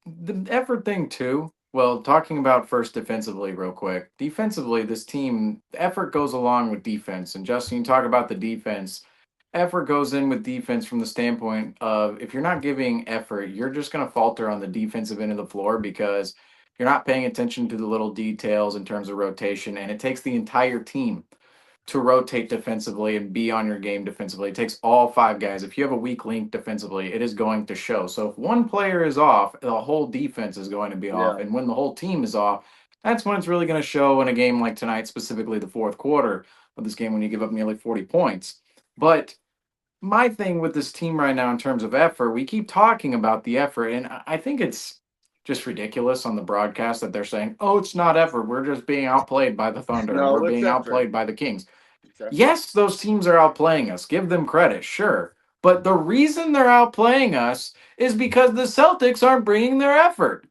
The effort thing too. Well, talking about first defensively, real quick. Defensively, this team effort goes along with defense. And Justin, you talk about the defense. Effort goes in with defense from the standpoint of if you're not giving effort, you're just going to falter on the defensive end of the floor because you're not paying attention to the little details in terms of rotation, and it takes the entire team to rotate defensively and be on your game defensively. It takes all five guys. If you have a weak link defensively, it is going to show. So if one player is off, the whole defense is going to be off. Yeah. And when the whole team is off, that's when it's really going to show in a game like tonight, specifically the fourth quarter of this game when you give up nearly 40 points. But my thing with this team right now in terms of effort, we keep talking about the effort, and I think it's just ridiculous on the broadcast that they're saying, "Oh, it's not effort. We're just being outplayed by the Thunder and No, we're it's being effort. outplayed by the Kings." It's effort. Yes, those teams are outplaying us. Give them credit, sure. But the reason they're outplaying us is because the Celtics aren't bringing their effort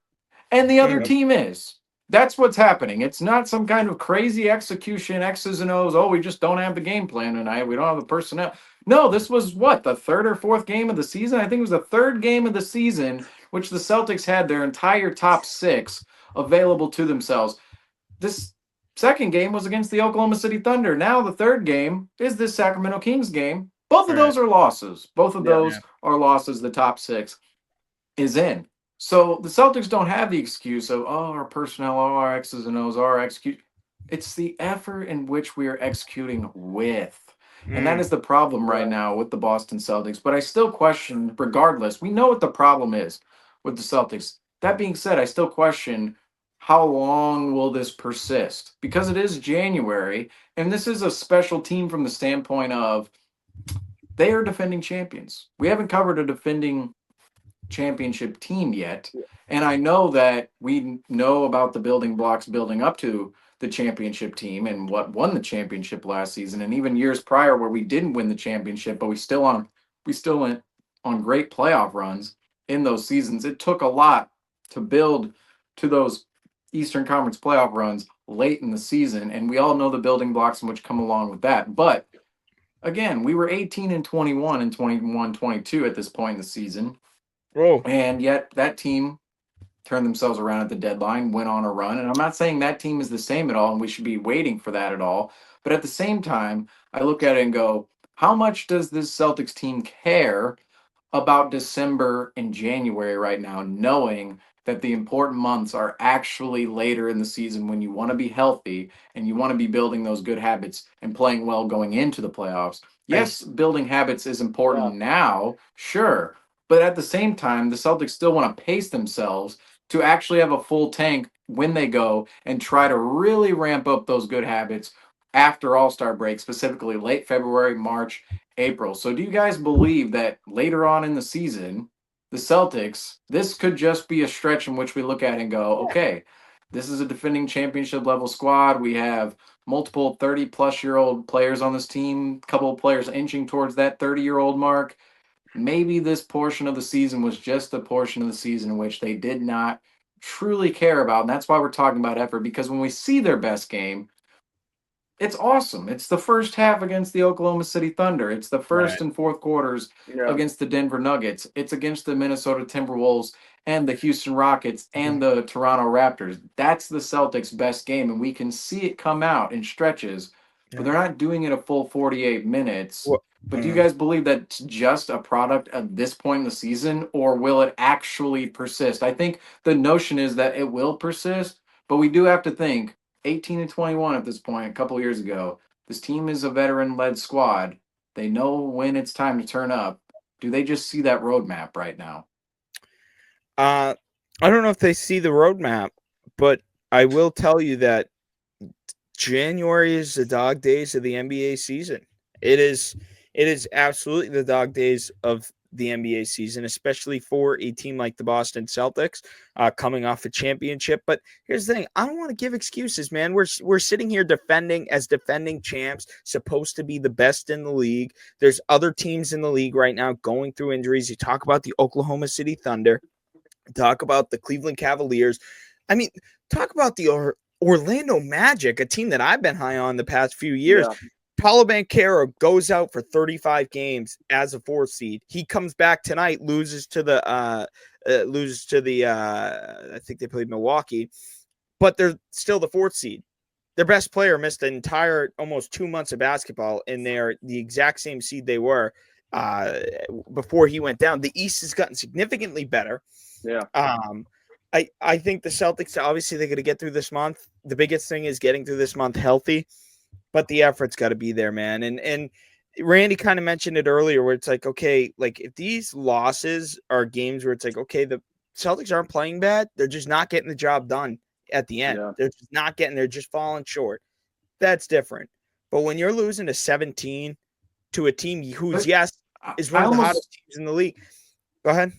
and the other Yep. team is. That's what's happening. It's not some kind of crazy execution, X's and O's. Oh, we just don't have the game plan tonight. We don't have the personnel. No, this was what, the third or fourth game of the season? I think it was the third game of the season, which the Celtics had their entire top six available to themselves. This second game was against the Oklahoma City Thunder. Now the third game is this Sacramento Kings game. Both of Right. those are losses. Both of Yeah. those are losses. The top six is in. So the Celtics don't have the excuse of, oh, our personnel, oh, our X's and O's, our execute. It's the effort in which we are executing with. And that Mm. is the problem right Yeah. now with the Boston Celtics. But I still question, regardless, we know what the problem is with the Celtics. That being said, I still question how long will this persist? Because it is January, and this is a special team from the standpoint of they are defending champions. We haven't covered a defending championship team yet. Yeah. And I know that we know about the building blocks building up to the championship team and what won the championship last season and even years prior where we didn't win the championship, but we still went on great playoff runs in those seasons. It took a lot to build to those Eastern Conference playoff runs late in the season, and we all know the building blocks in which come along with that. But again, we were 18 and 21 and 21-22 at this point in the season. Whoa. And yet that team turned themselves around at the deadline, went on a run. And I'm not saying that team is the same at all, and we should be waiting for that at all. But at the same time, I look at it and go, how much does this Celtics team care about December and January right now, knowing that the important months are actually later in the season when you want to be healthy and you want to be building those good habits and playing well going into the playoffs. I Yes, building habits is Yeah. important now, sure. But at the same time, the Celtics still want to pace themselves to actually have a full tank when they go and try to really ramp up those good habits after All Star break, specifically late February, March, April. So do you guys believe that later on in the season, the Celtics, this could just be a stretch in which we look at and go, okay, this is a defending championship level squad. We have multiple 30-plus-year-old players on this team, a couple of players inching towards that 30-year-old mark. Maybe this portion of the season was just a portion of the season in which they did not truly care about. And that's why we're talking about effort, because when we see their best game, it's awesome. It's the first half against the Oklahoma City Thunder. It's the first right. and fourth quarters Yeah. against the Denver Nuggets. It's against the Minnesota Timberwolves and the Houston Rockets and the Toronto Raptors. That's the Celtics' best game, and we can see it come out in stretches, but Yeah. they're not doing it a full 48 minutes. What? But do you guys believe that's just a product at this point in the season, or will it actually persist? I think the notion is that it will persist, but we do have to think 18 and 21 at this point, a couple of years ago. This team is a veteran led squad. They know when it's time to turn up. Do they just see that roadmap right now? Uh, I don't know if they see the roadmap, but I will tell you that January is the dog days of the NBA season. It is. It is absolutely the dog days of the NBA season, especially for a team like the Boston Celtics, coming off a championship. But here's the thing: I don't want to give excuses, man. We're sitting here defending as defending champs, supposed to be the best in the league. There's other teams in the league right now going through injuries. You talk about the Oklahoma City Thunder. Talk about the Cleveland Cavaliers. I mean, talk about the Orlando Magic, a team that I've been high on the past few years. Yeah. Paolo Banchero goes out for 35 games as a 4th seed. He comes back tonight, loses to the I think they played Milwaukee, but they're still the 4th seed. Their best player missed an entire almost 2 months of basketball, and they're the exact same seed they were before he went down. The East has gotten significantly better. Yeah. I think the Celtics, obviously, they're going to get through this month. The biggest thing is getting through this month healthy, but the effort's got to be there, man. And Randy kind of mentioned it earlier where it's like, okay, like if these losses are games where it's like, okay, the Celtics aren't playing bad, they're just not getting the job done at the end. Yeah. They're just falling short. That's different. But when you're losing to 17 to a team who's, is one of the hottest teams in the league. Go ahead.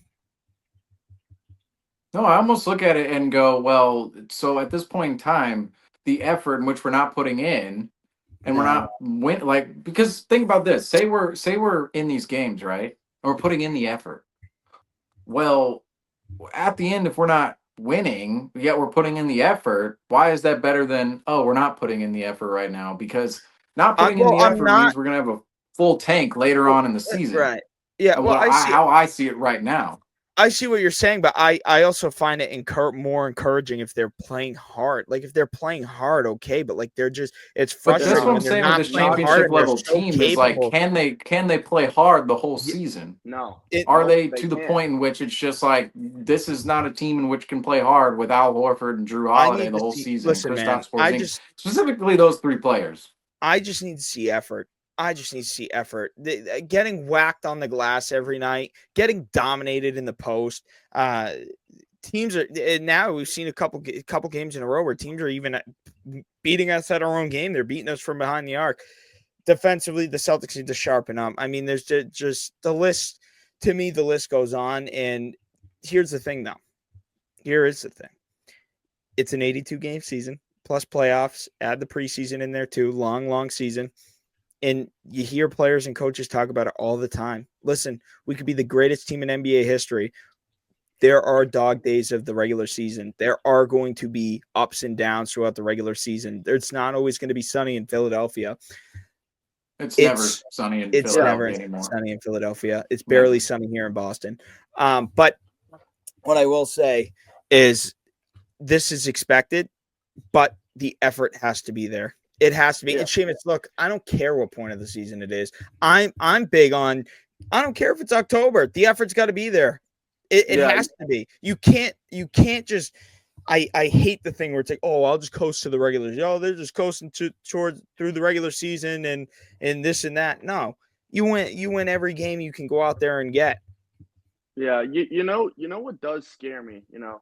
No, I almost look at it and go, well, so at this point in time, the effort in which we're not putting in, and we're not because think about this. Say we're in these games, right? And we're putting in the effort. Well, at the end, if we're not winning, yet we're putting in the effort, why is that better than, oh, we're not putting in the effort right now? Because not putting in the effort means we're gonna have a full tank later on in the season. Right. Yeah. Well, how I see it right now. I see what you're saying, but I also find it more encouraging if they're playing hard. Like if they're playing hard, okay, but like they're just it's frustrating. That's what I'm saying with this championship level team is like, can they play hard the whole season? No. Are they to the point in which it's just like this is not a team in which can play hard with Al Horford and Drew Holiday the whole season? Listen, man, specifically those 3 players. I just need to see effort. Getting whacked on the glass every night, getting dominated in the post. Teams are now we've seen a couple games in a row where teams are even beating us at our own game. They're beating us from behind the arc. Defensively, the Celtics need to sharpen up. I mean, there's just the list. To me, the list goes on. And here's the thing, though. Here is the thing. It's an 82 game season plus playoffs. Add the preseason in there too. Long season. And you hear players and coaches talk about it all the time. Listen, we could be the greatest team in NBA history. There are dog days of the regular season. There are going to be ups and downs throughout the regular season. It's not always going to be sunny in Philadelphia. It's never sunny in Philadelphia. It's barely sunny here in Boston. But what I will say is this is expected, but the effort has to be there. It has to be. And Seamus, look, I don't care what point of the season it is. I'm big on. I don't care if it's October. The effort's got to be there. It has to be. You can't just. I hate the thing where it's like, oh, I'll just coast to the regular. Oh, they're just coasting through the regular season and this and that. No, you win every game you can go out there and get. Yeah, you know what does scare me. You know,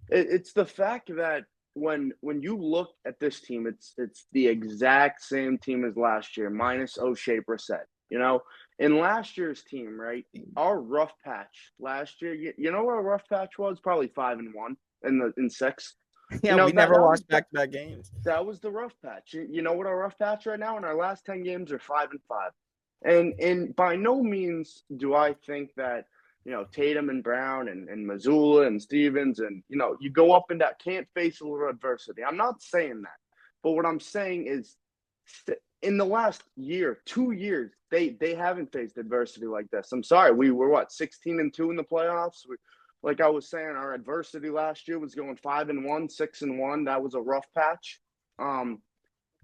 it's the fact that. When you look at this team, it's the exact same team as last year, minus O'Shea Brissett. You know, in last year's team, right? Our rough patch last year, you know what our rough patch was? Probably 5-1 in 6. Yeah, we never lost back-to-back games. That was the rough patch. You know what our rough patch right now? In our last 10 games are 5-5. And by no means do I think that. You know, Tatum and Brown and Mazzulla and Stevens and, you know, you go up and down, can't face a little adversity. I'm not saying that. But what I'm saying is in the last 2 years, they haven't faced adversity like this. I'm sorry. We were, 16-2 in the playoffs? Like I was saying, our adversity last year was going 5-1, 6-1. That was a rough patch.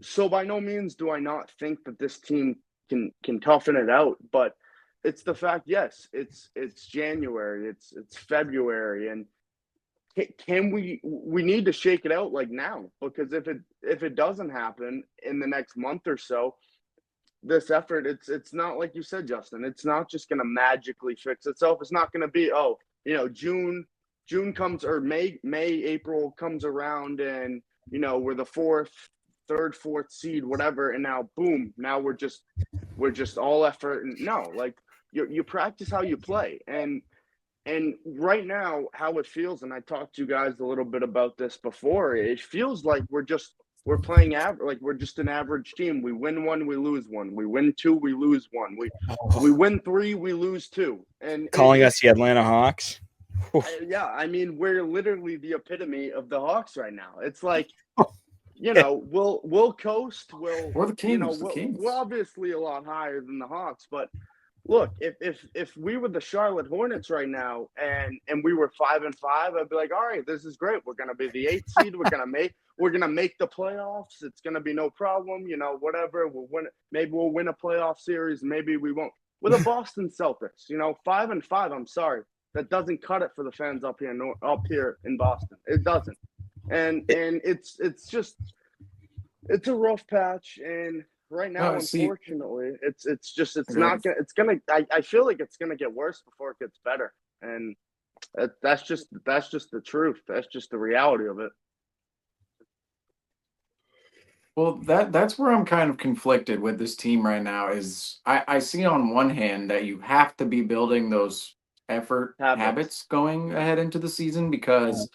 So by no means do I not think that this team can toughen it out. But it's the fact, yes, it's January, it's February, and can we need to shake it out like now, because if it doesn't happen in the next month or so, this effort, it's not like you said, Justin, it's not just going to magically fix itself. It's not going to be, June comes, or May, April comes around, and we're the third, fourth seed, whatever, and now boom, now we're just all effort. And no, like you practice how you play, and right now how it feels, and I talked to you guys a little bit about this before, it feels like we're playing average, like we're just an average team. We win one, we lose one. We win two, we lose one. We win three, we lose two. And calling us the Atlanta Hawks. Yeah, I mean, we're literally the epitome of the Hawks right now. It's like we'll coast. We're the Kings, the We're Kings. obviously a lot higher than the Hawks, but look, if we were the Charlotte Hornets right now and we were 5-5, I'd be like, all right, this is great. We're gonna be the 8th seed. We're gonna make the playoffs. It's gonna be no problem. Whatever. We'll win. Maybe we'll win a playoff series. Maybe we won't. With the Boston Celtics, 5-5. I'm sorry, that doesn't cut it for the fans up here in Boston. It doesn't. And it's a rough patch, and right now, unfortunately, it's I feel like it's gonna get worse before it gets better, and that's just the truth. That's just the reality of it. Well, that's where I'm kind of conflicted with this team right now. Is I see on one hand that you have to be building those effort habits going ahead into the season, because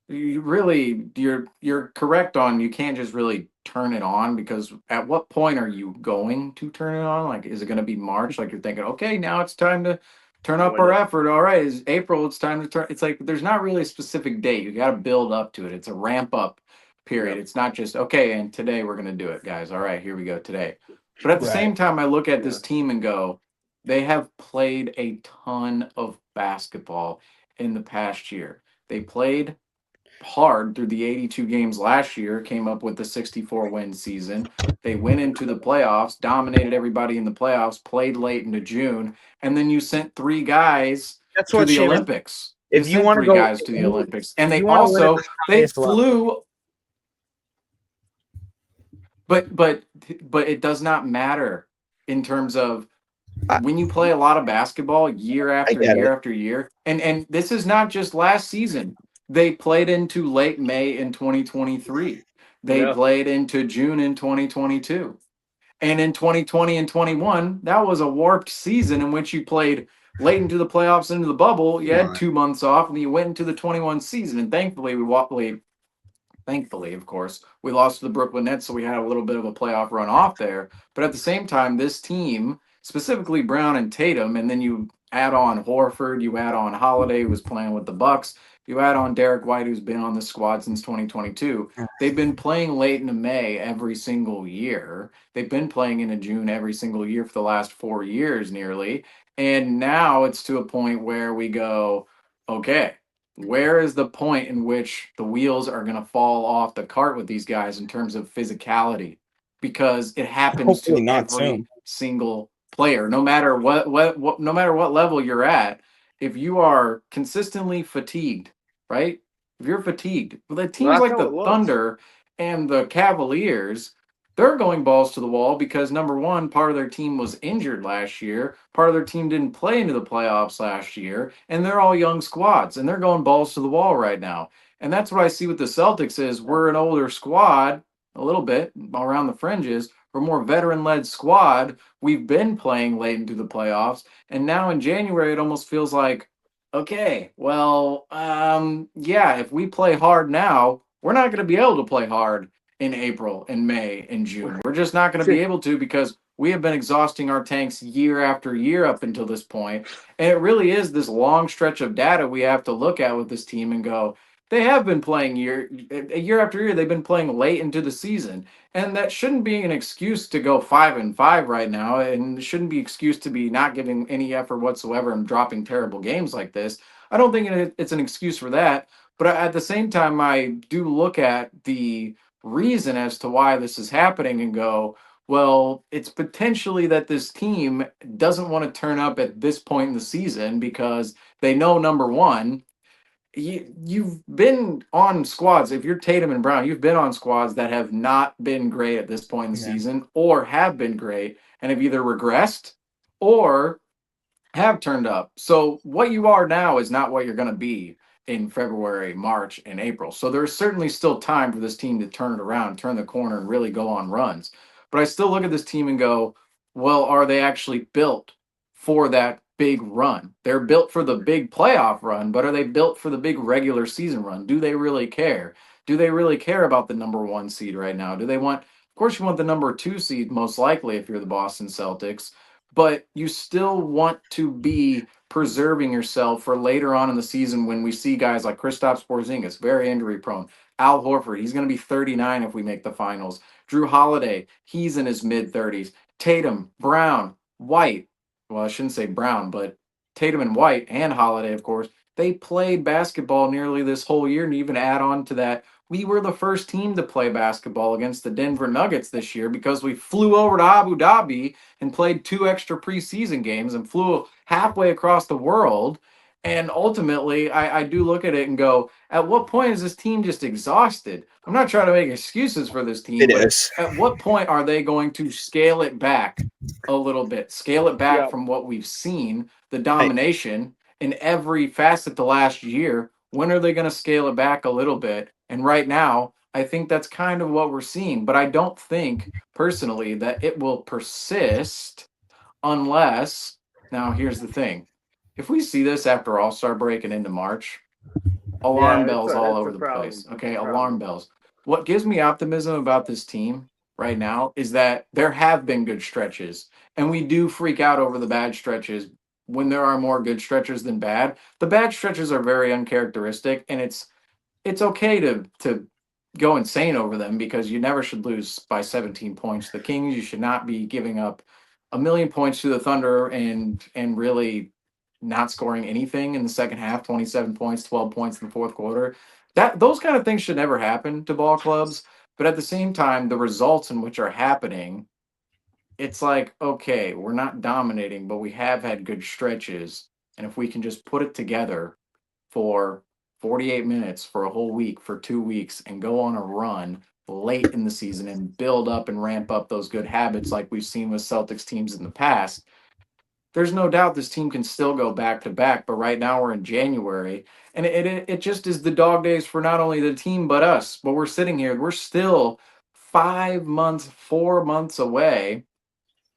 you're correct on, you can't just really turn it on, because at what point are you going to turn it on? Like, is it going to be March? Like, you're thinking, okay, now it's time to turn up our effort. All right, is April? It's time to turn. It's like there's not really a specific date. You got to build up to it. It's a ramp up period. Yep. It's not just okay, and today we're going to do it, guys. All right, here we go today. But at the same time, I look at this team and go, they have played a ton of basketball in the past year. They played hard through the 82 games last year, came up with the 64 win season. They went into the playoffs, dominated everybody in the playoffs, played late into June, and then you sent 3 guys to the Olympics. If you want to 3 go guys to the Olympics, and they they flew. But it does not matter in terms of when you play a lot of basketball year after year after year, and this is not just last season. They played into late May in 2023. They played into June in 2022. And in 2020 and 21, that was a warped season in which you played late into the playoffs, into the bubble. You had 2 months off, and you went into the 21 season. And thankfully, of course, we lost to the Brooklyn Nets, so we had a little bit of a playoff run off there. But at the same time, this team, specifically Brown and Tatum, and then you add on Horford, you add on Holiday, who was playing with the Bucks, you add on Derek White, who's been on the squad since 2022. They've been playing late into May every single year. They've been playing into June every single year for the last 4 years nearly. And now it's to a point where we go, okay, where is the point in which the wheels are going to fall off the cart with these guys in terms of physicality? Because it happens to every single player, no matter what no matter what level you're at. If you are consistently fatigued, right? If you're fatigued, the teams like the Thunder and the Cavaliers, they're going balls to the wall because number one, part of their team was injured last year. Part of their team didn't play into the playoffs last year, and they're all young squads, and they're going balls to the wall right now. And that's what I see with the Celtics is we're an older squad, a little bit around the fringes. We're a more veteran-led squad. We've been playing late into the playoffs, and now in January, it almost feels like, okay, well, yeah, if we play hard now, we're not going to be able to play hard in April and May and June. We're just not going to be able to because we have been exhausting our tanks year after year up until this point. And it really is this long stretch of data we have to look at with this team and go, they have been playing year after year. They've been playing late into the season. And that shouldn't be an excuse to go 5-5 right now. And shouldn't be excuse to be not giving any effort whatsoever and dropping terrible games like this. I don't think it's an excuse for that. But at the same time, I do look at the reason as to why this is happening and go, well, it's potentially that this team doesn't want to turn up at this point in the season because they know, number one, you've been on squads. If you're Tatum and Brown, you've been on squads that have not been great at this point in the season or have been great and have either regressed or have turned up. So what you are now is not what you're going to be in February, March, and April. So there's certainly still time for this team to turn it around, turn the corner, and really go on runs. But I still look at this team and go, well, are they actually built for that big run? They're built for the big playoff run, but are they built for the big regular season run? Do they really care? Do they really care about the number 1 seed right now? Do they want, of course, you want the number 2 seed most likely if you're the Boston Celtics, but you still want to be preserving yourself for later on in the season when we see guys like Kristaps Porzingis, very injury prone, Al Horford, he's going to be 39 if we make the finals. Drew Holiday, he's in his mid 30s. Tatum, Brown, White. Well, I shouldn't say Brown, but Tatum and White and Holiday, of course, they played basketball nearly this whole year. And even add on to that, we were the first team to play basketball against the Denver Nuggets this year because we flew over to Abu Dhabi and played 2 extra preseason games and flew halfway across the world. And ultimately, I do look at it and go, at what point is this team just exhausted? I'm not trying to make excuses for this team, It but is. at what point are they going to scale it back a little bit? Scale it back Yeah. from what we've seen, the domination in every facet the last year. When are they going to scale it back a little bit? And right now, I think that's kind of what we're seeing. But I don't think personally that it will persist unless, now here's the thing. If we see this after All-Star break and into March, Yeah, alarm bells all it's over a the problem. place. It's a Okay, problem. alarm bells. What gives me optimism about this team right now is that there have been good stretches, and we do freak out over the bad stretches when there are more good stretches than bad. The bad stretches are very uncharacteristic, and it's okay to go insane over them because you never should lose by 17 points. The Kings, you should not be giving up a million points to the Thunder and really not scoring anything in the second half, 27 points, 12 points in the fourth quarter. That those kind of things should never happen to ball clubs, but at the same time, the results in which are happening, it's like, okay, we're not dominating, but we have had good stretches. And if we can just put it together for 48 minutes, for a whole week, for 2 weeks, and go on a run late in the season and build up and ramp up those good habits like we've seen with Celtics teams in the past, there's no doubt this team can still go back to back. But right now we're in January, and it just is the dog days for not only the team but us. But we're sitting here, we're still 5 months, 4 months away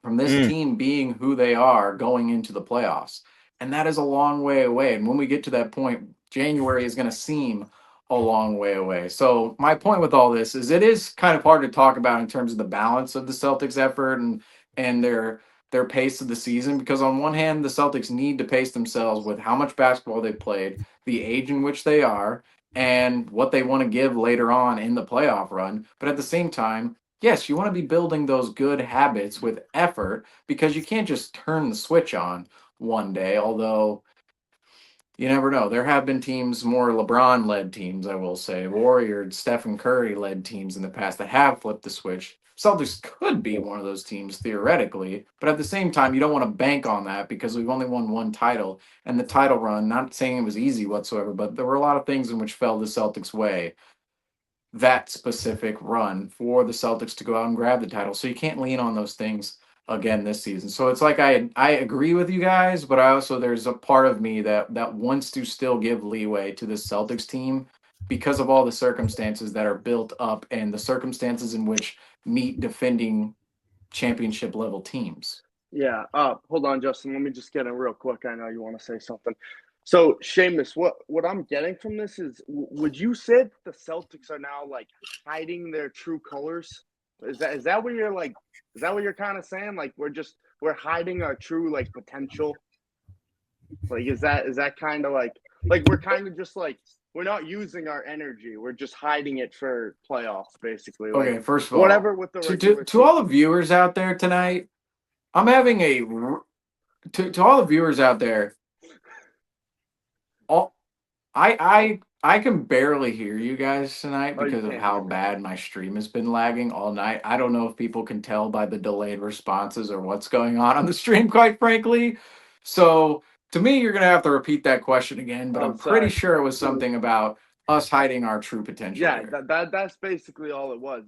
from this Mm. team being who they are going into the playoffs. And that is a long way away. And when we get to that point, January is going to seem a long way away. So my point with all this is it is kind of hard to talk about in terms of the balance of the Celtics effort and their pace of the season because on one hand the Celtics need to pace themselves with how much basketball they've played, the age in which they are, and what they want to give later on in the playoff run. But at the same time, yes, you want to be building those good habits with effort because you can't just turn the switch on one day. Although you never know. There have been teams, more LeBron led teams, I will say, Warriors, Stephen Curry led teams in the past that have flipped the switch. Celtics could be one of those teams theoretically, but at the same time, you don't want to bank on that because we've only won one title. And the title run, not saying it was easy whatsoever, but there were a lot of things in which fell the Celtics' way that specific run for the Celtics to go out and grab the title. So you can't lean on those things again this season. So it's like I agree with you guys, but I also there's a part of me that wants to still give leeway to the Celtics team because of all the circumstances that are built up and the circumstances in which meet defending championship level teams. Yeah. Hold on, Justin. Let me just get in real quick. I know you want to say something. So, Seamus, what I'm getting from this is, would you say that the Celtics are now like hiding their true colors? Is that what you're like? Is that what you're kind of saying? Like we're hiding our true like potential? Like is that kind of like we're kind of just like we're not using our energy. We're just hiding it for playoffs, basically. Like Okay, first of all, whatever with the to regular to all season. the viewers out there tonight, I'm having to all the viewers out there, all I can barely hear you guys tonight Oh, you because of can't how hear me. bad my stream has been lagging all night. I don't know if people can tell by the delayed responses or what's going on the stream, quite frankly. So to me, you're gonna have to repeat that question again, but Oh, I'm pretty sorry. sure it was something about us hiding our true potential Yeah, here. that's basically all it was.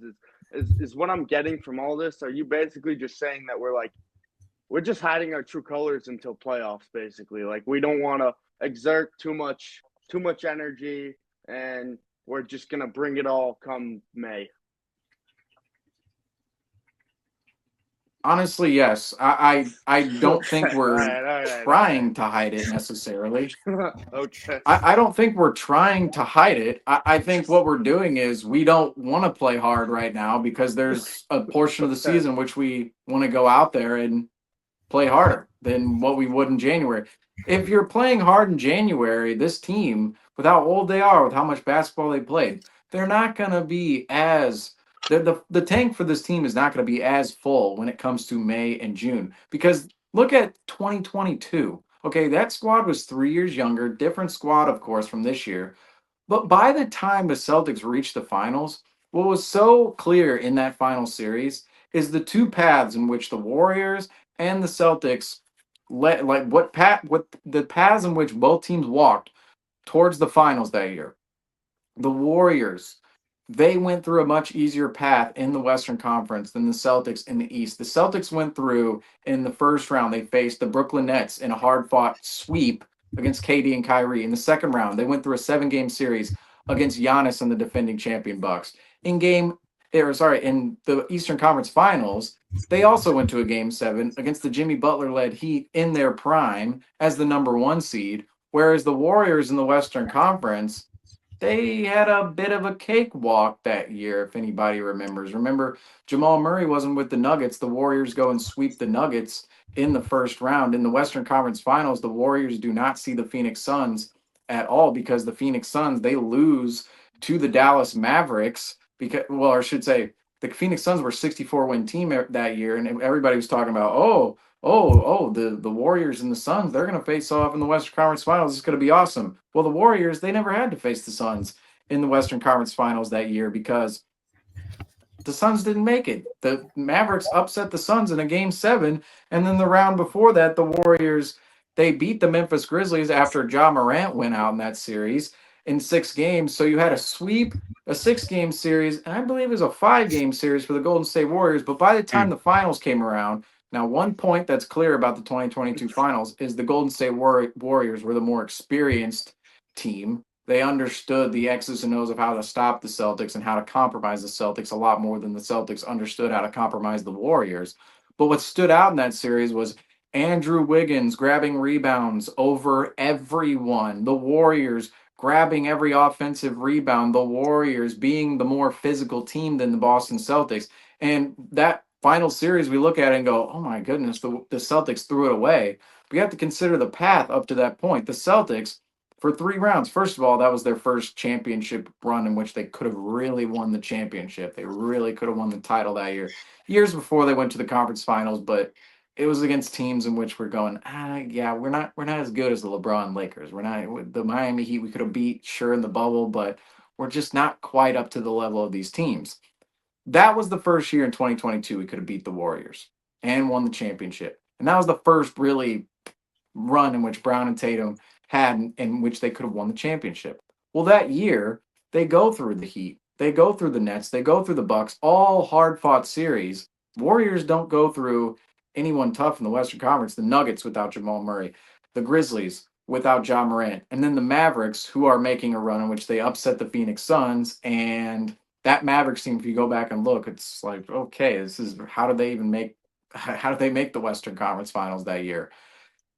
Is what I'm getting from all this. Are you basically just saying that we're just hiding our true colors until playoffs, basically? Like we don't want to exert too much energy, and we're just gonna bring it all come May. Honestly, yes. I don't Okay, think we're all trying to hide it necessarily. right. Okay. I don't think we're trying to hide it. I think what we're doing is we don't want to play hard right now because there's a portion of the Okay. season which we want to go out there and play harder than what we would in January. If you're playing hard in January, this team, with how old they are, with how much basketball they played, they're not going to be as the tank for this team is not going to be as full when it comes to May and June, because look at 2022. Okay, that squad was 3 years younger, different squad of course from this year. But by the time the Celtics reached the finals, what was so clear in that final series is the two paths in which the Warriors and the Celtics let, like what the paths in which both teams walked towards the finals that year. The Warriors, they went through a much easier path in the Western Conference than the Celtics in the East. The Celtics went through in the first round, they faced the Brooklyn Nets in a hard fought sweep against KD and Kyrie. In the second round, they went through a 7 game series against Giannis and the defending champion Bucks. In the Eastern Conference Finals, they also went to a game 7 against the Jimmy Butler led Heat in their prime as the number 1 seed. Whereas the Warriors in the Western Conference, they had a bit of a cakewalk that year, if anybody remembers. Remember, Jamal Murray wasn't with the Nuggets. The Warriors go and sweep the Nuggets in the first round. In the Western Conference Finals, the Warriors do not see the Phoenix Suns at all, because the Phoenix Suns, they lose to the Dallas Mavericks because, well, or I should say, the Phoenix Suns were a 64-win team that year, and everybody was talking about, the Warriors and the Suns, they're going to face off in the Western Conference Finals. It's going to be awesome. Well, the Warriors, they never had to face the Suns in the Western Conference Finals that year because the Suns didn't make it. The Mavericks upset the Suns in a game 7, and then the round before that, the Warriors, they beat the Memphis Grizzlies after Ja Morant went out in that series in 6 games. So you had a sweep, a 6 game series, and I believe it was a 5 game series for the Golden State Warriors. But by the time the finals came around, now one point that's clear about the 2022 finals is the Golden State Warriors were the more experienced team. They understood the X's and O's of how to stop the Celtics and how to compromise the Celtics a lot more than the Celtics understood how to compromise the Warriors. But what stood out in that series was Andrew Wiggins grabbing rebounds over everyone. The Warriors grabbing every offensive rebound. The Warriors being the more physical team than the Boston Celtics. And that final series, we look at it and go, oh my goodness, the Celtics threw it away. But you have to consider the path up to that point. The Celtics, for 3 rounds. First of all, that was their first championship run in which they could have really won the championship. They really could have won the title that year. Years before they went to the conference finals, but it was against teams in which we're going, yeah, we're not as good as the LeBron Lakers. We're not the Miami Heat. We could have beat sure in the bubble, but we're just not quite up to the level of these teams. That was the first year in 2022 we could have beat the Warriors and won the championship. And that was the first really run in which Brown and Tatum had in which they could have won the championship. Well, that year, they go through the Heat, they go through the Nets, they go through the Bucks, all hard-fought series. Warriors don't go through anyone tough in the Western Conference. The Nuggets without Jamal Murray, the Grizzlies without Ja Morant, and then the Mavericks, who are making a run in which they upset the Phoenix Suns. And that Mavericks team, if you go back and look, it's like, okay, this is how did they make the Western Conference Finals that year?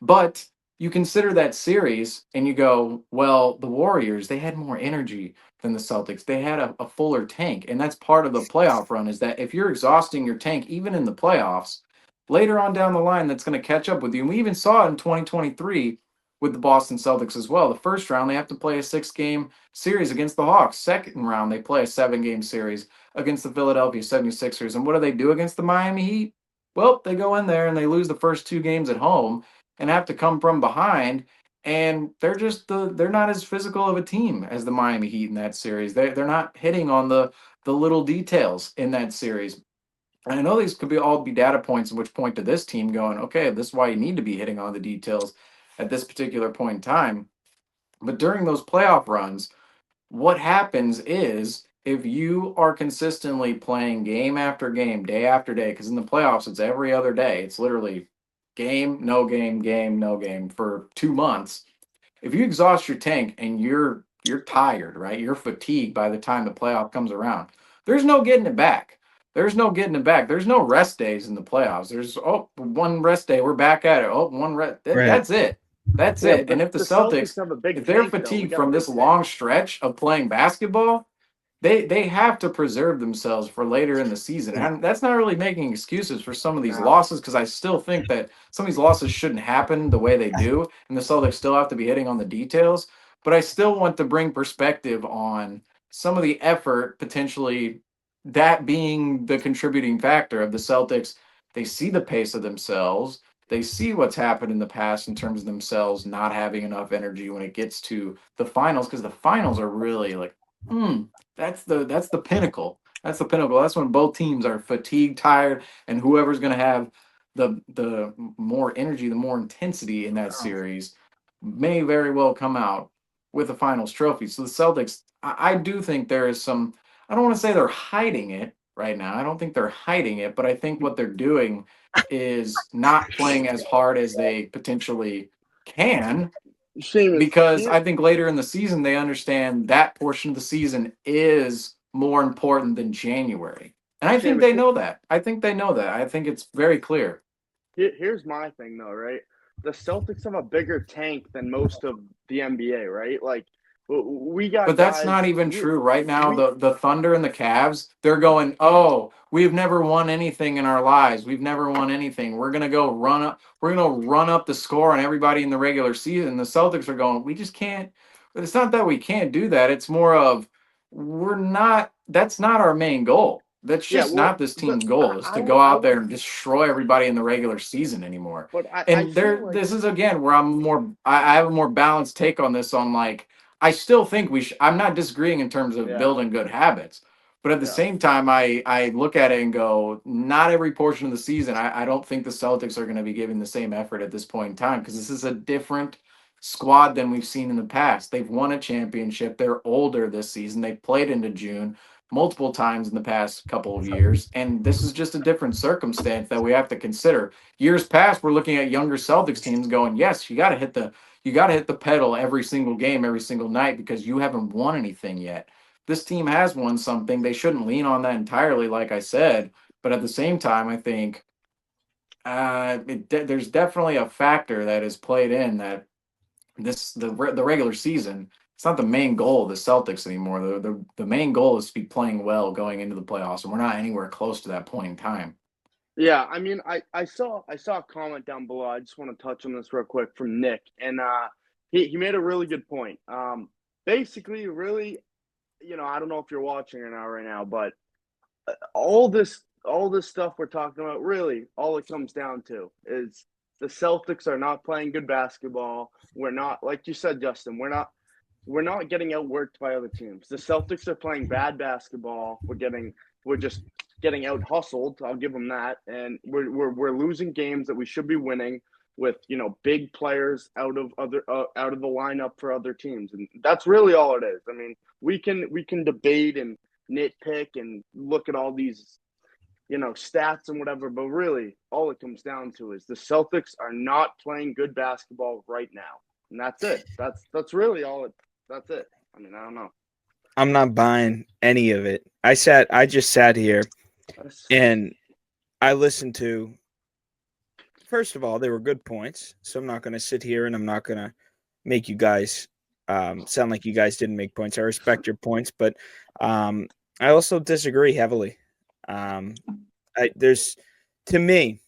But you consider that series and you go, well, the Warriors, they had more energy than the Celtics. They had a fuller tank. And that's part of the playoff run, is that if you're exhausting your tank, even in the playoffs, later on down the line, that's going to catch up with you. And we even saw it in 2023 with the Boston Celtics as well. The first round, they have to play a 6 game series against the Hawks. Second round, they play a 7 game series against the Philadelphia 76ers. And what do they do against the Miami Heat? Well, they go in there and they lose the first 2 games at home and have to come from behind. And they're not as physical of a team as the Miami Heat in that series. They're not hitting on the little details in that series. And I know these could all be data points in which point to this team going, okay, this is why you need to be hitting on the details at this particular point in time. But during those playoff runs, what happens is if you are consistently playing game after game, day after day, because in the playoffs, it's every other day. It's literally game, no game for 2 months. If you exhaust your tank and you're tired, right? You're fatigued by the time the playoff comes around. There's no getting it back. There's no getting it back. There's no rest days in the playoffs. There's one rest day, we're back at it. One rest. Right. That's it. That's Yeah, it. but And if the Celtics Celtics, have a big if they're tank, though, we fatigued got a from big this tank. long stretch of playing basketball, they have to preserve themselves for later in the season. And that's not really making excuses for some of these No. losses, because I still think that some of these losses shouldn't happen the way they do, and the Celtics still have to be hitting on the details. But I still want to bring perspective on some of the effort potentially that being the contributing factor of the Celtics. They see the pace of themselves. They see what's happened in the past in terms of themselves not having enough energy when it gets to the finals, because the finals are really like, that's the pinnacle. That's the pinnacle. That's when both teams are fatigued, tired, and whoever's going to have the more energy, the more intensity in that series may very well come out with the finals trophy. So the Celtics, I do think there is some. I don't want to say they're hiding it right now. I don't think they're hiding it, but I think what they're doing is not playing as hard as they potentially can, Seamus, because I think later in the season they understand that portion of the season is more important than January. And I think Seamus, they know that. I think they know that. I think it's very clear. here's my thing though, right? The Celtics have a bigger tank than most of the NBA, right? Like we got But that's guys. not even true. Right now, We the Thunder and the Cavs, they're going, oh, we've never won anything in our lives. We've never won anything. We're gonna go run up, we're gonna run up the score on everybody in the regular season. The Celtics are going, we just can't. But it's not that we can't do that. It's more of we're not, that's not our main goal. That's yeah, just well, not this but team's goal, is to go out there and destroy everybody in the regular season anymore. but I And feel like this is again where I have a more balanced take on this, on like, I still think we should. I'm not disagreeing in terms of yeah, building good habits, but at the yeah, same time, I look at it and go, not every portion of the season. I don't think the Celtics are going to be giving the same effort at this point in time, because this is a different squad than we've seen in the past. They've won a championship. They're older this season. They played into June multiple times in the past couple of years, and this is just a different circumstance that we have to consider. Years past, we're looking at younger Celtics teams going, yes, you got to hit the pedal every single game, every single night, because you haven't won anything yet. This team has won something. They shouldn't lean on that entirely, like I said. But at the same time, I think there's definitely a factor that is played in that the regular season. It's not the main goal of the Celtics anymore. The main goal is to be playing well going into the playoffs, and we're not anywhere close to that point in time. yeah. I mean, I saw a comment down below. I just want to touch on this real quick from Nick, and he made a really good point. Basically, really, I don't know if you're watching or not right now, but all this stuff we're talking about, really, all it comes down to is the Celtics are not playing good basketball. We're not, like you said, Justin, we're not getting outworked by other teams. The Celtics are playing bad basketball. We're just getting out hustled. I'll give them that, and we're losing games that we should be winning with big players out of the lineup for other teams, and that's really all it is. I mean, we can debate and nitpick and look at all these stats and whatever, but really all it comes down to is the Celtics are not playing good basketball right now, and that's it. That's really all it. That's it. I mean, I don't know. I'm not buying any of it. I just sat here and I listened to. First of all, they were good points, so I'm not going to sit here and I'm not going to make you guys sound like you guys didn't make points. I respect your points, but I also disagree heavily. There's, to me,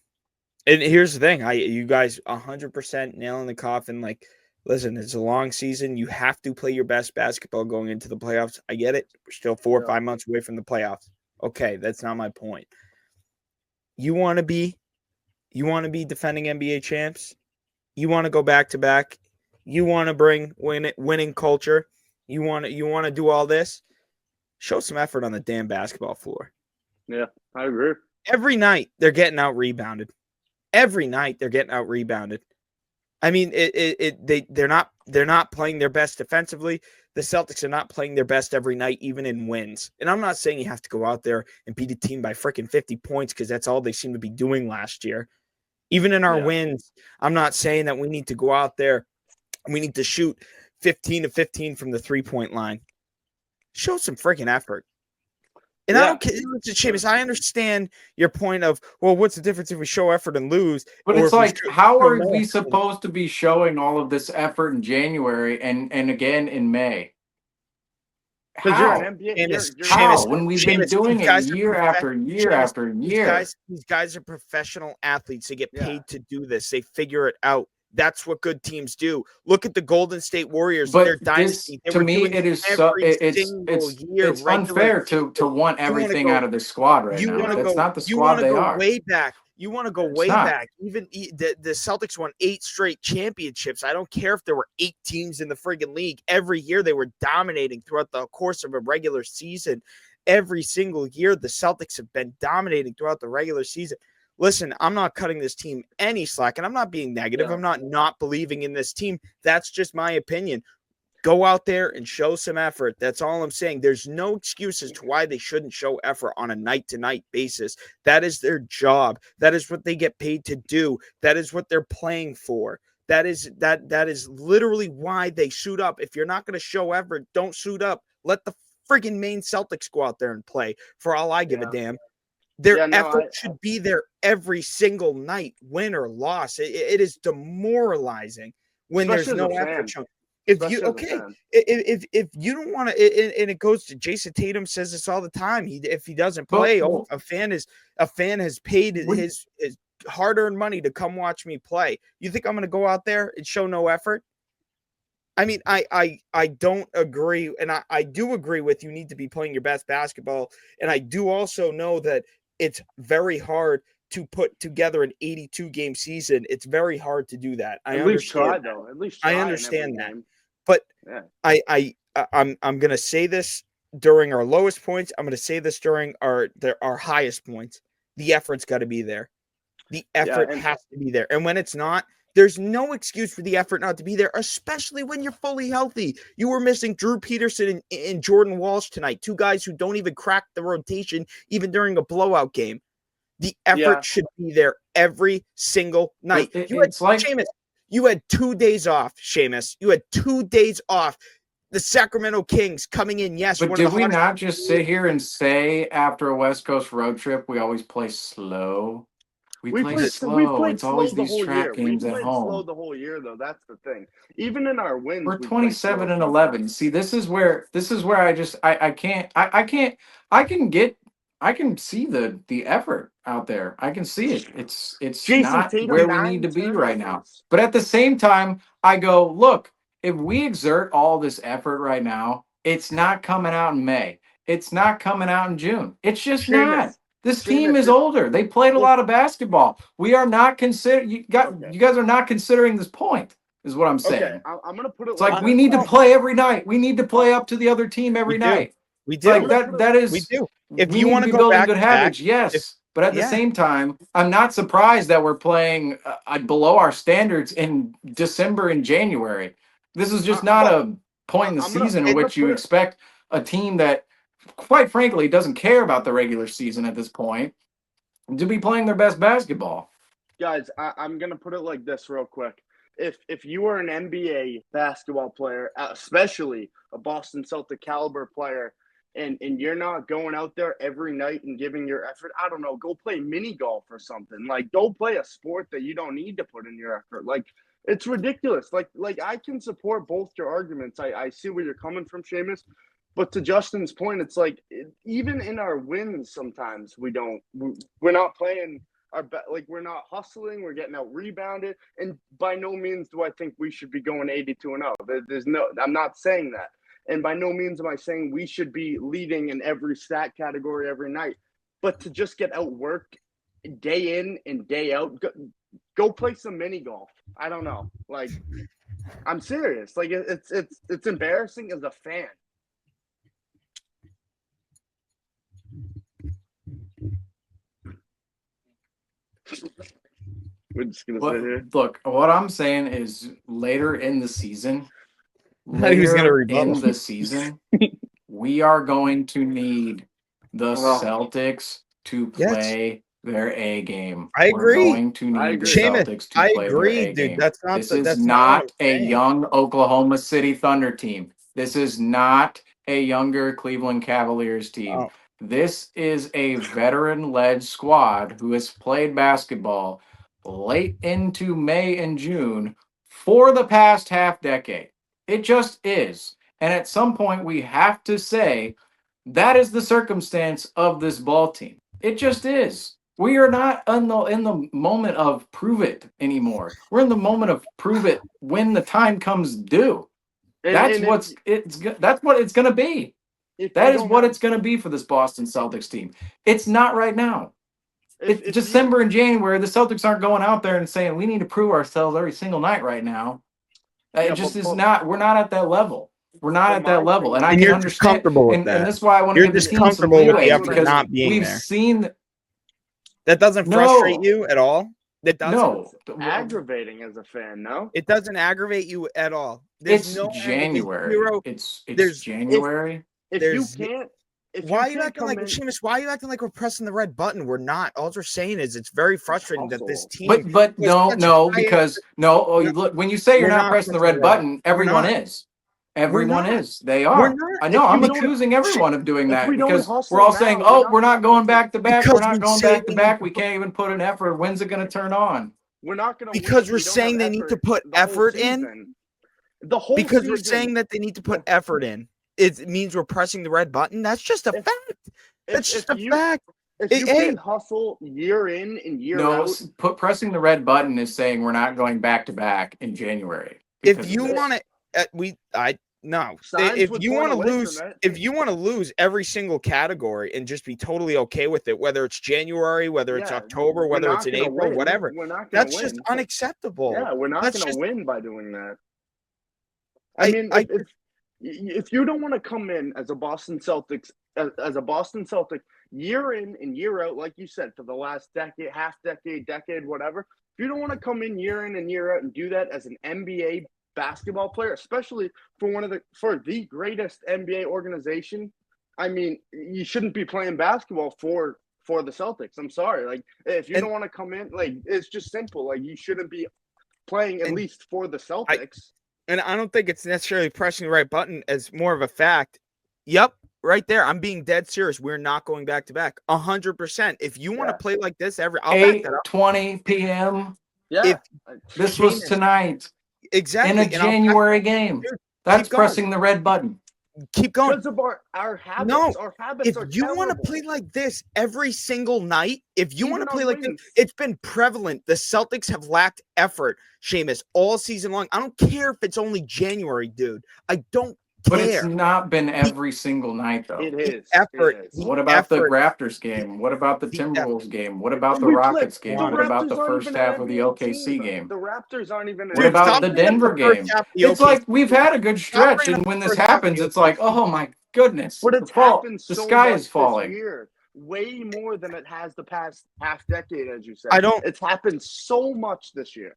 and here's the thing: you guys 100% nailing the coffin. Like, listen, it's a long season. You have to play your best basketball going into the playoffs. I get it. We're still 4 or 5 months away from the playoffs. Okay, that's not my point. You want to be defending NBA champs. You want to go back to back. You want to bring winning culture. You want to do all this. Show some effort on the damn basketball floor. Yeah, I agree. Every night they're getting out rebounded. Every night they're getting out rebounded. I mean, they're not playing their best defensively. The Celtics are not playing their best every night, even in wins. And I'm not saying you have to go out there and beat a team by freaking 50 points, because that's all they seem to be doing last year. Even in our wins, I'm not saying that we need to go out there and we need to shoot 15 to 15 from the 3-point line. Show some freaking effort. And I don't care, Seamus, I understand your point of, well, what's the difference if we show effort and lose? But it's like, how are we supposed to be showing all of this effort in January and again in May? Because you're an NBA. How? When we've been doing it year after year after year. These guys are professional athletes. They get paid to do this. They figure it out. That's what good teams do. Look at the Golden State Warriors, But their this, dynasty. They to were me, doing it this is so every single year, it's regular unfair to season. want You want to everything go out of this squad right you now. want to That's go not the you squad want to they go are. way back. You want to go It's way not. back. Even the Celtics won 8 straight championships. I don't care if there were 8 teams in the friggin' league. Every year they were dominating throughout the course of a regular season. Every single year the Celtics have been dominating throughout the regular season. Listen, I'm not cutting this team any slack, and I'm not being negative. Yeah. I'm not believing in this team. That's just my opinion. Go out there and show some effort. That's all I'm saying. There's no excuses to why they shouldn't show effort on a night-to-night basis. That is their job. That is what they get paid to do. That is what they're playing for. That is literally why they suit up. If you're not going to show effort, don't suit up. Let the friggin' Maine Celtics go out there and play. For all I give a damn. Their effort should be there every single night, win or loss. It is demoralizing when there's no effort shown. If you if you don't want to, and it goes to Jason Tatum says this all the time. If he doesn't play, a fan has paid his hard-earned money to come watch me play. You think I'm going to go out there and show no effort? I mean, I don't agree, and I do agree with you need to be playing your best basketball, and I do also know that it's very hard to put together an 82 game season. It's very hard to do that. I understand that. At least try I understand that. game. But yeah. I'm going to say this during our lowest points. I'm going to say this during our highest points. The effort's got to be there. The effort has to be there. And when it's not, there's no excuse for the effort not to be there, especially when you're fully healthy. You were missing Drew Peterson and Jordan Walsh tonight, 2 guys who don't even crack the rotation even during a blowout game. The effort should be there every single night. Seamus, you had 2 days off, Seamus. You had 2 days off. The Sacramento Kings coming in, yes. But did we not just sit here and say after a West Coast road trip, we always play slow? We play slow. It's always these trap games at home. Slow the whole year, though. That's the thing. Even in our wins, we're 27-11. See, this is where I can see the effort out there. I can see it. It's Jason not Tatum, where we need to be right now. But at the same time, I go, look, if we exert all this effort right now, it's not coming out in May. It's not coming out in June. It's just not. This team is older. They played a lot of basketball. We are not you guys are not considering this point, is what I'm saying. Okay, I'm gonna put it. It's like we need to play every night. We need to play up to the other team every night. We do. Like that is. We do. If you want to be building good habits, yes. But at the same time, I'm not surprised that we're playing below our standards in December and January. This is just not a point in the season in which you expect a team that, quite frankly, doesn't care about the regular season at this point to be playing their best basketball. Guys, I'm going to put it like this real quick. If you are an NBA basketball player, especially a Boston Celtic caliber player, and you're not going out there every night and giving your effort, I don't know, go play mini golf or something. Like, go play a sport that you don't need to put in your effort. Like, it's ridiculous. Like I can support both your arguments. I see where you're coming from, Seamus. But to Justin's point, it's like even in our wins, sometimes we're not playing our we're not hustling. We're getting out rebounded, and by no means do I think we should be going 82-0. I'm not saying that, and by no means am I saying we should be leading in every stat category every night. But to just get outworked day in and day out, go play some mini golf. I don't know. Like, I'm serious. Like, it's embarrassing as a fan. We're just gonna sit here. Look, what I'm saying is later in the season, we are going to need the Celtics to play their A game. I agree. We're going to need the Celtics to play their A game. This is not a young Oklahoma City Thunder team. This is not a younger Cleveland Cavaliers team. Oh. This is a veteran-led squad who has played basketball late into May and June for the past half decade. It just is. And at some point, we have to say that is the circumstance of this ball team. It just is. We are not in the moment of prove it anymore. We're in the moment of prove it when the time comes due. That's And that's what it's going to be. if you That is don't what have, it's going to be for this Boston Celtics team. It's not right now. It's if you December and January. The Celtics aren't going out there and saying we need to prove ourselves every single night right now. It yeah, just is but not. We're not at that level. We're not but at that my level, thing and I And can you're just understand. comfortable with And that. this is why I want to You're give the just team some comfortable with the leeway That's what effort I because not being we've there. seen That doesn't frustrate no, you at all. That doesn't. no. aggravating as a fan, no? It doesn't aggravate you at all. There's It's no January. zero. It's There's January. If you there's. can't, if Why are you you can't acting come like in, Seamus? Why are you acting like we're pressing the red button? We're not. All we're saying is it's very frustrating that this hustle. team But has no, such no, high because effort. no. Oh, No, you look when you say you're we're not not pressing the pressing the red red button. button, We're everyone not. is. We're Everyone not. is. They We're are. not. I If know. I'm you don't, accusing everyone of doing if that we don't because we're hustle all saying, now, "Oh, we're we're not not gonna going press it. back to back. We're Because not we going say back to we need back. to We put. can't even put an effort. When's it going to turn on?" We're not gonna win Because if we're we don't have saying they need to effort put the whole effort in. season. The whole Because we're season. saying that they need to put The, effort in. It means we're pressing the red button. That's just a if fact. That's if just a you fact. if you Hey, can't hustle year in and year No, out, pressing the red button is saying we're not going back to back in January if because of you want this. to, no. signs If would you point want to away lose, from it. if you want to lose every single category and just be totally okay with it, whether it's January, whether it's Yeah, October, we're whether it's not in gonna April, win. whatever, We're not gonna that's just win. unacceptable. Yeah, we're not That's gonna just win by doing that. I I mean, I if you don't want to come in as a Boston Celtics as a Boston Celtic year in and year out, like you said, for the last decade, half decade, decade, whatever, if you don't want to come in year and year out and do that as an NBA basketball player, especially for the greatest NBA organization, I mean, you shouldn't be playing basketball for the Celtics. I'm sorry. Like if you and don't want to come in, like it's just simple. Like you shouldn't be playing at and least for the I Celtics. and I don't think it's necessarily pressing the right button as more of a fact. Yep, right there. I'm being dead serious. We're not going back to back. 100%. If you want to Yeah. play like this I'll back that up. 8:20 p.m. Yeah. If This was Seamus, tonight in a exactly, and I'll back, January game. dude, That's keep going. pressing the red button. Keep going. Because of our No, habits. Our habits if are you want to terrible. play like this every single night, if you want to Even play on like this, wins. it's been prevalent. The Celtics have lacked effort, Seamus, all season long. I don't care if it's only January, dude. I don't But it's care. not been The, every single night, though. It the is. effort, It is. the What about the effort, Raptors game? What about the the effort. Timberwolves game? What about the We play. Rockets The game? What Honest. about the Raptors aren't first even an half of the NBA OKC team. game? The Raptors aren't even an What Dude, about stop the NBA bringing up team. the Denver first game? half of the It's OKC. like we've had a good Stop stretch, bringing up and the when this first half of happens, the it's like, OKC. oh my goodness, But it's happened the so sky is much this falling. year. Way more than it has the past half decade, as you said. I don't. It's happened so much this year.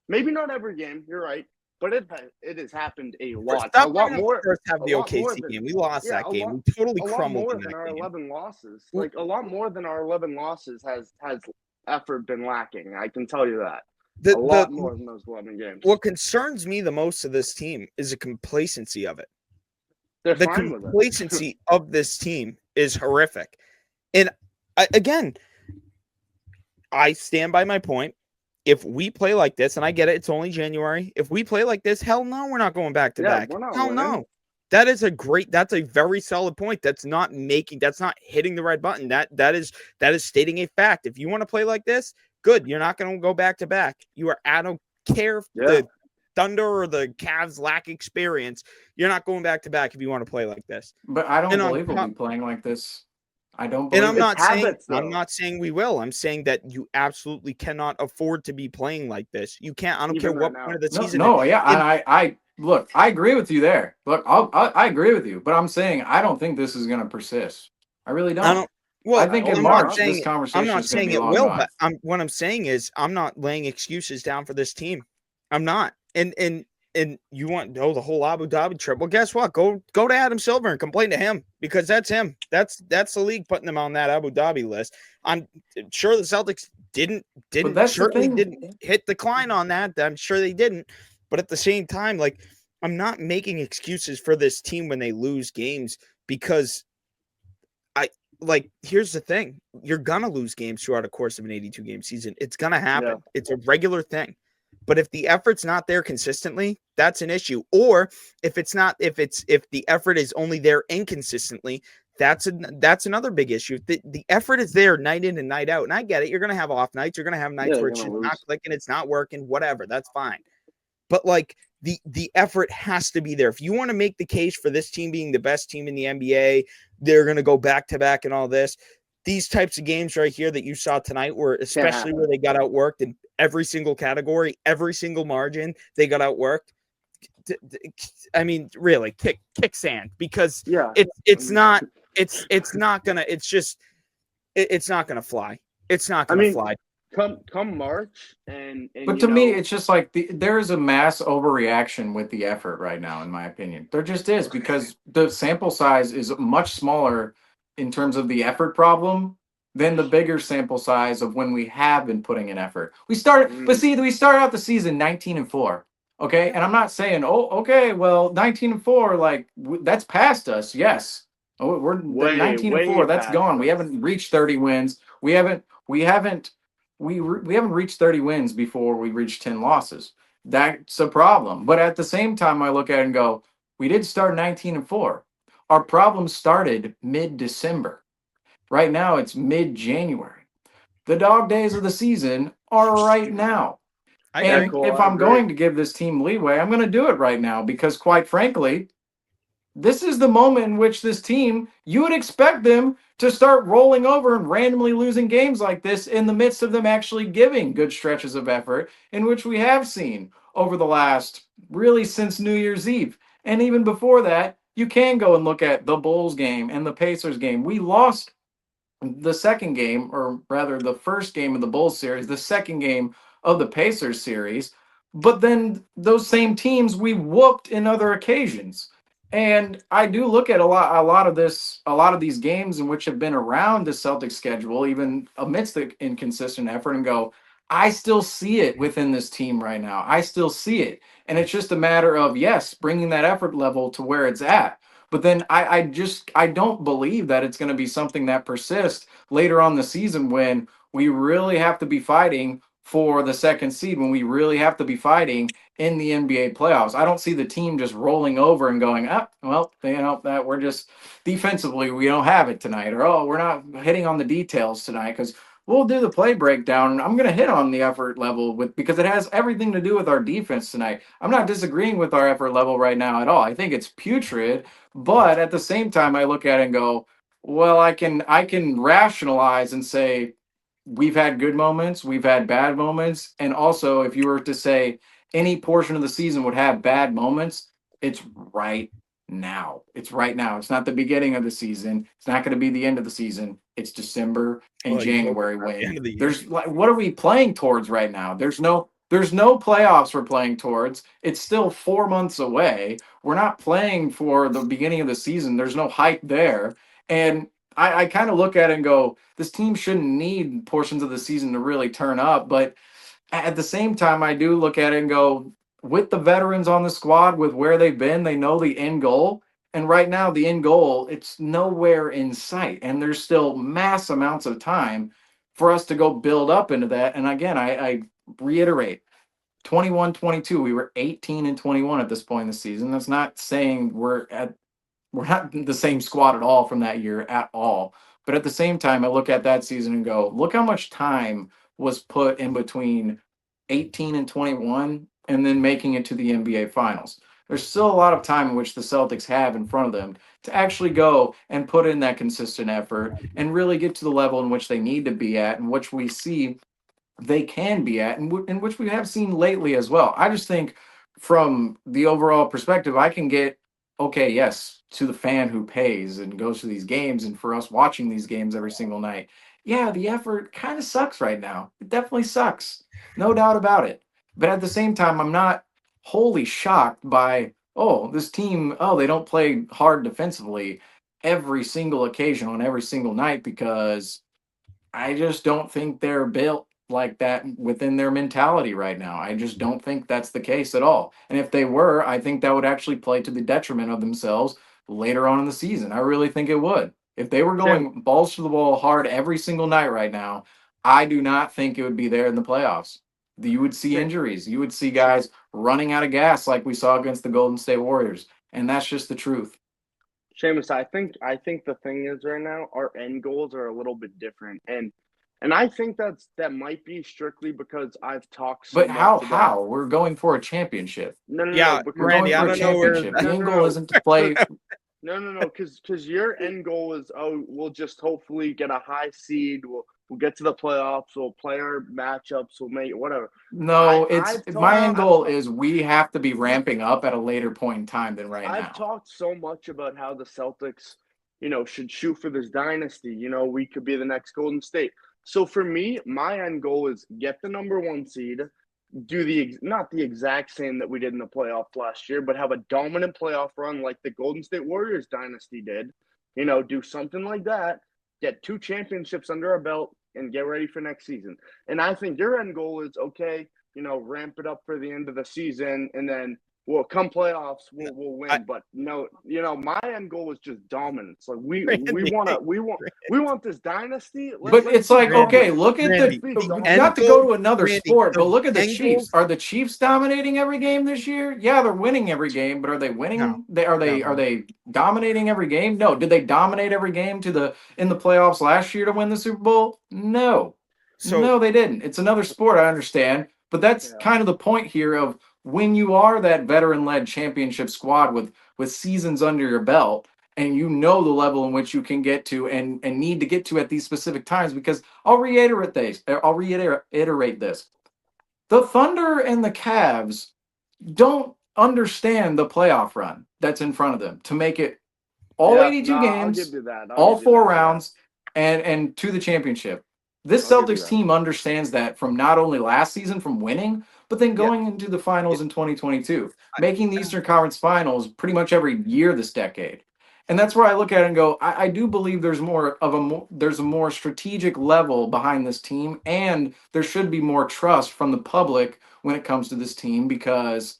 Maybe not every game. You're right. But it has happened a lot. A Stop lot bringing up the more. first half of A the lot more OKC than game. We lost yeah. that game. We totally A lot crumbled more in than that our game. 11 losses. Well, Like a lot more than our 11 losses has effort been lacking. I can tell you that. The A lot more than those 11 games. what concerns me the most of this team is the complacency of it. They're The fine with it. complacency of this team is horrific. And again, I stand by my point. If we play like this, and I get it, it's only January. If we play like this, hell no, we're not going back to Yeah, back. we're not Hell winning. no. That's a very solid point. That's not hitting the red button. That is stating a fact. If you want to play like this, good. You're not going to go back to back. I don't care if the Thunder or the Cavs lack experience. You're not going back to back if you want to play like this. But I don't And believe we'll be playing like this. I don't And believe I'm it. not It's saying habits, I'm though. not saying we will. I'm saying that you absolutely cannot afford to be playing like this. You can't. I don't Even care what right point now. of the No, season. no, yeah, And I look, I agree with you there. Look, I agree with you, but I'm saying I don't think this is going to persist. I really I don't. don't. Well, I think in I'm not March saying this I'm conversation not is going to saying be it long will, gone. but what I'm saying is I'm not laying excuses down for this team. I'm not. And you want the whole Abu Dhabi trip? Well, guess what? Go to Adam Silver and complain to him because that's him. That's the league putting him on that Abu Dhabi list. I'm sure the Celtics didn't hit decline on that. I'm sure they didn't. But at the same time, like I'm not making excuses for this team when they lose games because here's the thing. You're going to lose games throughout a course of an 82 game season. It's going to happen. Yeah. It's a regular thing. But if the effort's not there consistently, that's an issue. Or if the effort is only there inconsistently, That's another big issue. The effort is there night in and night out. And I get it. You're going to have off nights. You're going to have nights Yeah, where you're it's gonna just not lose. clicking. It's not working, whatever. That's fine. But like the effort has to be there. If you want to make the case for this team being the best team in the NBA, they're going to go back to back and all this. These types of games right here that you saw tonight were especially where they got outworked in every single category, every single margin, they got outworked. I mean, really, kick sand, because Yeah. it's not gonna fly. It's not I gonna mean, fly. come March and But you to me, know, it's just like there is a mass overreaction with the effort right now, in my opinion. There just is, because the sample size is much smaller in terms of the effort problem than the bigger sample size of when we have been putting in effort. We started out the season 19-4. Okay, and I'm not saying, oh, okay, well, 19-4, like that's past us. Yes, oh, we're the way 19-4. That's past gone. We us. haven't reached 30 wins. We haven't reached 30 wins before we reached 10 losses. That's a problem. But at the same time, I look at it and go, we did start 19-4. Our problem started mid-December. Right now, it's mid-January. The dog days of the season are right now. I Yeah, agree. And Cole, if I I'm agree. going to give this team leeway, I'm going to do it right now, because quite frankly, this is the moment in which this team, you would expect them to start rolling over and randomly losing games like this in the midst of them actually giving good stretches of effort, in which we have seen over the last, really, since New Year's Eve. And even before that, you can go and look at the Bulls game and the Pacers game. We lost the second game, or rather the first game of the Bulls series, the second game of the Pacers series. But then those same teams we whooped in other occasions. And I do look at a lot of these games in which have been around the Celtics schedule, even amidst the inconsistent effort, and go, I still see it within this team right now. I still see it. And it's just a matter of, yes, bringing that effort level to where it's at. But then I don't believe that it's going to be something that persists later on the season, when we really have to be fighting for the second seed, when we really have to be fighting in the NBA playoffs. I don't see the team just rolling over and going, well, that we're just defensively, we don't have it tonight, or oh, we're not hitting on the details tonight, because we'll do the play breakdown. And I'm going to hit on the effort level because it has everything to do with our defense tonight. I'm not disagreeing with our effort level right now at all. I think it's putrid, but at the same time, I look at it and go, well, I can rationalize and say we've had good moments, we've had bad moments, and also if you were to say any portion of the season would have bad moments, it's right now. It's right now. It's not the beginning of the season. It's not going to be the end of the season. It's December and Well, you hope January, it's not the when end of the year. there's like, what are we playing towards right now? There's no playoffs we're playing towards. It's still 4 months away. We're not playing for the beginning of the season. There's no hype there. And I kind of look at it and go, this team shouldn't need portions of the season to really turn up. But at the same time, I do look at it and go, with the veterans on the squad, with where they've been, they know the end goal. And right now, the end goal, it's nowhere in sight. And there's still mass amounts of time for us to go build up into that. And again, I reiterate, 21-22, we were 18-21 at this point in the season. That's not saying we're not the same squad at all from that year at all. But at the same time, I look at that season and go, look how much time was put in between 18-21 and then making it to the NBA Finals. There's still a lot of time in which the Celtics have in front of them to actually go and put in that consistent effort and really get to the level in which they need to be at, and which we see they can be at, and in which we have seen lately as well. I just think from the overall perspective, I can get, okay, yes, to the fan who pays and goes to these games, and for us watching these games every single night. Yeah, the effort kind of sucks right now. It definitely sucks. No doubt about it. But at the same time, I'm not wholly shocked by, oh, this team, oh, they don't play hard defensively every single occasion on every single night, because I just don't think they're built like that within their mentality right now. I just don't think that's the case at all. And if they were, I think that would actually play to the detriment of themselves later on in the season. I really think it would. If they were Tim, going balls to the wall hard every single night right now, I do not think it would be there in the playoffs. You would see Tim, injuries. You would see guys running out of gas like we saw against the Golden State Warriors. And that's just the truth. Seamus, I think the thing is right now our end goals are a little bit different, and I think that might be strictly because I've talked so But much about we're going for a championship. no Yeah, because We're going Randy, I for a don't know where. championship. The no end no goal no isn't to play. no because your end goal is, oh, we'll just hopefully get a high seed, we'll get to the playoffs, we'll play our matchups, we'll make whatever. No, I've my talked end I've goal talked is we have to be ramping up at a later point in time than right I've now. talked so much about how the Celtics, should shoot for this dynasty. We could be the next Golden State. So for me, my end goal is get the number one seed, do not the exact same that we did in the playoffs last year, but have a dominant playoff run like the Golden State Warriors dynasty did. Do something like that, get 2 championships under our belt, and get ready for next season. And I think your end goal is okay. Ramp it up for the end of the season, and then well, come playoffs, we'll I, win. But no, my end goal is just dominance. Like Randy, we want this dynasty. But Let's it's be like, Randy, okay, dominant. look at Let's Randy, be the dominant. end not to go goal, to another Randy, sport, but the look at the end Chiefs. goal. Are the Chiefs dominating every game this year? Yeah, they're winning every game, but are they No, winning? no. Are they dominating every game? No. Did they dominate every game in the playoffs last year to win the Super Bowl? No. So No, they didn't. It's another sport, I understand, but that's Yeah, kind of the point here of when you are that veteran-led championship squad with seasons under your belt and you know the level in which you can get to and need to get to at these specific times, because I'll reiterate this. The Thunder and the Cavs don't understand the playoff run that's in front of them to make it all yeah. No, 82 I'll give games, you that. I'll all give you four that. Yeah, rounds, and to the championship. This I'll give you Celtics that. team understands that from not only last season from winning, but then yeah, going into the finals in 2022, I- making the Eastern Conference Finals pretty much every year this decade. And that's where I look at it and go, I do believe there's a more strategic level behind this team, and there should be more trust from the public when it comes to this team, because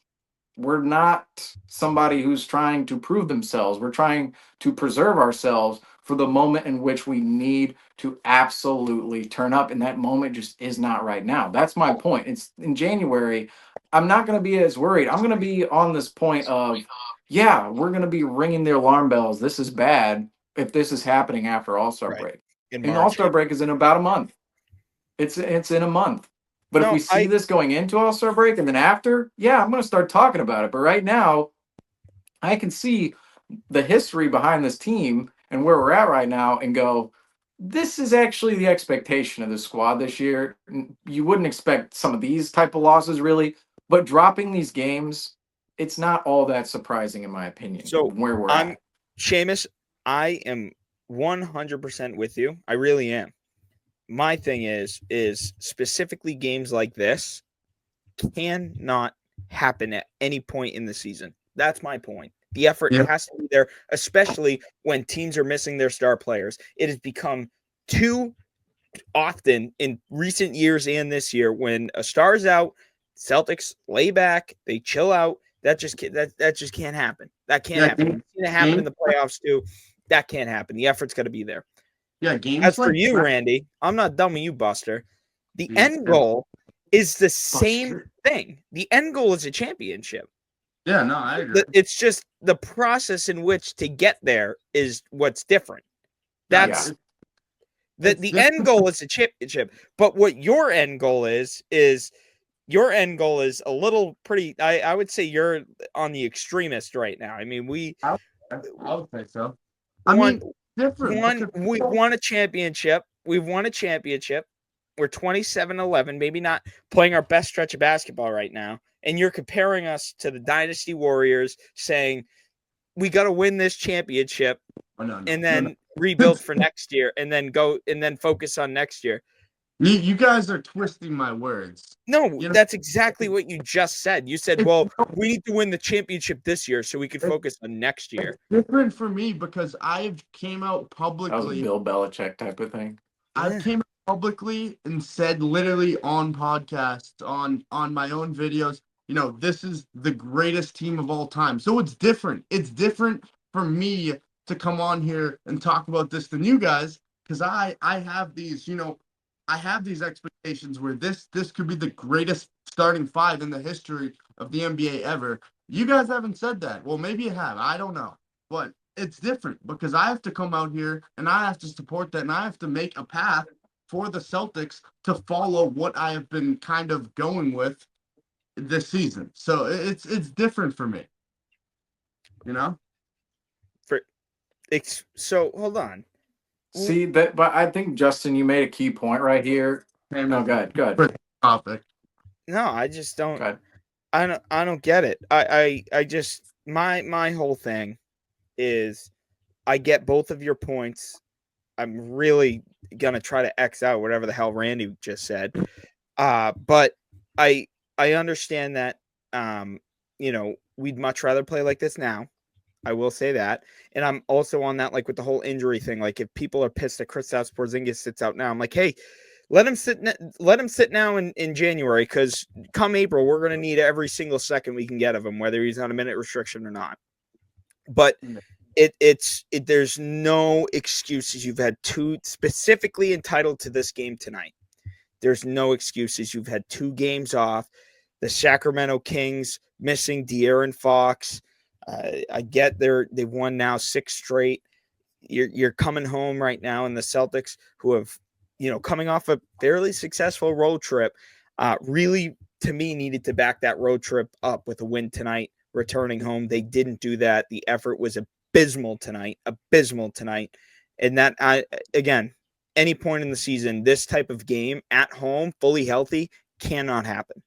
we're not somebody who's trying to prove themselves. We're trying to preserve ourselves for the moment in which we need to absolutely turn up. And that moment just is not right now. That's my point. It's in January. I'm not going to be as worried. I'm going to be on this point of, yeah, we're going to be ringing the alarm bells. This is bad if this is happening after All-Star right break. in And March. All-Star break is in about a month. It's in a month. But if No, we see this going into All-Star break and then after, yeah, I'm going to start talking about it. But right now, I can see the history behind this team and where we're at right now and go, this is actually the expectation of the squad this year. You wouldn't expect some of these type of losses really, but dropping these games, it's not all that surprising in my opinion, so where we're I'm at. Seamus. I am 100% with you. I really am. My thing is specifically games like this cannot happen at any point in the season. That's my point. The effort Yeah. has to be there, especially when teams are missing their star players. It has become too often in recent years and this year when a star's out, Celtics lay back, they chill out. That just can't happen. That can't Yeah, happen. game, We've seen it happen in game, the playoffs too. That can't happen. The effort's got to be there. yeah, As games for like you, that. Randy, I'm not done with you, Buster. The Jeez, end yeah. goal is the same Buster. thing. The end goal is a championship. Yeah, no, I agree. It's just the process in which to get there is what's different. Yeah, That's it's- the end goal is a championship. But what your end goal is your end goal is a little pretty. I would say you're on the extremist right now. I mean, I would say so. I one mean, different one because we won a championship. We've won a championship. We're 27-11, maybe not playing our best stretch of basketball right now. And you're comparing us to the Dynasty Warriors, saying we got to win this championship oh, no, and no, then no. rebuild for next year, and then focus on next year. You guys are twisting my words. No, You know, that's exactly what you just said. You said, it's, well, we need to win the championship this year so we could it's focus on next year. different for me because I've came out That was a publicly. Bill Belichick type of thing. I've came out publicly and said literally on podcasts, on my own videos, this is the greatest team of all time. So it's different. It's different for me to come on here and talk about this than you guys, because I have these, I have these expectations where this could be the greatest starting five in the history of the NBA ever. You guys haven't said that. Well, maybe you have. I don't know. But it's different because I have to come out here and I have to support that and I have to make a path for the Celtics to follow what I have been kind of going with this season. So it's different for me, you know. So hold on. See that, but I think Justin, you made a key point right here. No, good. Topic. No, I just don't. Good. I don't get it. I just my whole thing is I get both of your points. I'm really gonna try to X out whatever the hell Randy just said. But I understand that we'd much rather play like this now. I will say that. And I'm also on that, like with the whole injury thing. Like if people are pissed that Kristaps Porzingis sits out now, I'm like, hey, let him sit now in January, because come April, we're going to need every single second we can get of him, whether he's on a minute restriction or not. But there's no excuses. You've had two specifically entitled to this game tonight. There's no excuses. You've had 2 games off. The Sacramento Kings missing De'Aaron Fox. I get they've won now 6 straight. You're coming home right now, and the Celtics, who have, coming off a fairly successful road trip, really, to me, needed to back that road trip up with a win tonight, returning home. They didn't do that. The effort was abysmal tonight. And that, again, any point in the season, this type of game at home, fully healthy, cannot happen.